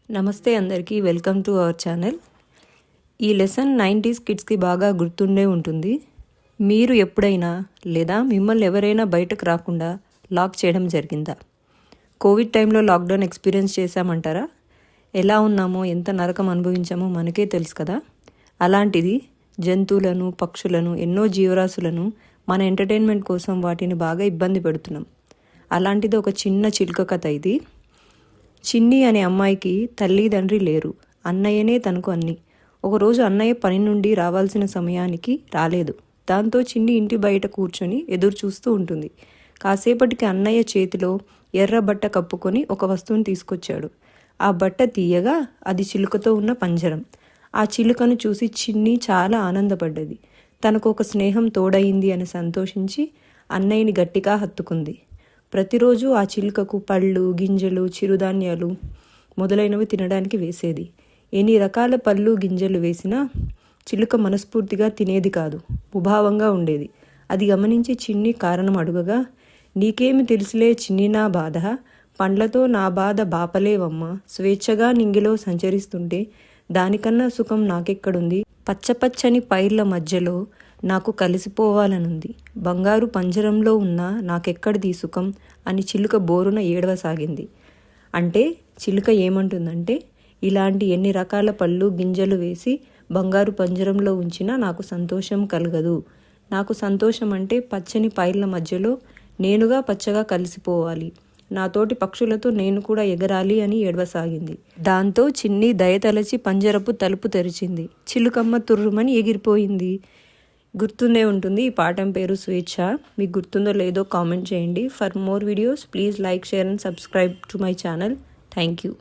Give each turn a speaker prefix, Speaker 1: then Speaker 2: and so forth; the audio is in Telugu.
Speaker 1: నమస్తే అందరికీ, వెల్కమ్ టు అవర్ ఛానల్. ఈ లెసన్ 90s కిడ్స్కి బాగా గుర్తుండే ఉంటుంది. మీరు ఎప్పుడైనా లేదా మిమ్మల్ని ఎవరైనా బయటకు రాకుండా లాక్ చేయడం జరిగిందా? కోవిడ్ టైంలో లాక్డౌన్ ఎక్స్పీరియన్స్ చేశామంటారా? ఎలా ఉన్నామో, ఎంత నరకం అనుభవించామో మనకే తెలుసు కదా. అలాంటిది జంతువులను, పక్షులను, ఎన్నో జీవరాశులను మన ఎంటర్టైన్మెంట్ కోసం వాటిని బాగా ఇబ్బంది పెడుతున్నాం. అలాంటిది ఒక చిన్న చిలుక కథ ఇది. చిన్ని అనే అమ్మాయికి తల్లిదండ్రి లేరు. అన్నయ్యనే తనకు అన్ని. ఒకరోజు అన్నయ్య పని నుండి రావాల్సిన సమయానికి రాలేదు. దాంతో చిన్ని ఇంటి బయట కూర్చొని ఎదురు చూస్తూ ఉంటుంది. కాసేపటికి అన్నయ్య చేతిలో ఎర్ర బట్ట కప్పుకొని ఒక వస్తువుని తీసుకొచ్చాడు. ఆ బట్ట తీయగా అది చిలుకతో ఉన్న పంజరం. ఆ చిలుకను చూసి చిన్ని చాలా ఆనందపడ్డది. తనకు ఒక స్నేహం తోడయింది అని సంతోషించి అన్నయ్యని గట్టిగా హత్తుకుంది. ప్రతిరోజు ఆ చిలుకకు పళ్ళు, గింజలు, చిరుధాన్యాలు మొదలైనవి తినడానికి వేసేది. ఎన్ని రకాల పళ్ళు, గింజలు వేసినా చిలుక మనస్ఫూర్తిగా తినేది కాదు, ముభావంగా ఉండేది. అది గమనించి చిన్ని కారణం అడుగగా, నీకేమి తెలుసులే చిన్ని నా బాధ, పండ్లతో నా బాధ బాపలేవమ్మ, స్వేచ్ఛగా నింగిలో సంచరిస్తుంటే దానికన్నా సుఖం నాకెక్కడుంది, పచ్చపచ్చని పైర్ల మధ్యలో నాకు కలిసిపోవాలనుంది, బంగారు పంజరంలో ఉన్న నాకెక్కడిది సుఖం అని చిలుక బోరున ఏడవసాగింది. అంటే చిలుక ఏమంటుందంటే, ఇలాంటి ఎన్ని రకాల పళ్ళు, గింజలు వేసి బంగారు పంజరంలో ఉంచినా నాకు సంతోషం కలగదు. నాకు సంతోషం అంటే పచ్చని పైర్ల మధ్యలో నేనుగా పచ్చగా కలిసిపోవాలి, నాతోటి పక్షులతో నేను కూడా ఎగరాలి అని ఏడవసాగింది. దాంతో చిన్ని దయతలచి పంజరపు తలుపు తెరిచింది. చిలుకమ్మ తుర్రుమని ఎగిరిపోయింది. గుర్తుండే ఉంటుంది. ఈ పాఠం పేరు స్వేచ్ఛ. మీకు గుర్తుందో లేదో కామెంట్ చేయండి. For more videos please like, share and subscribe to my channel. Thank you.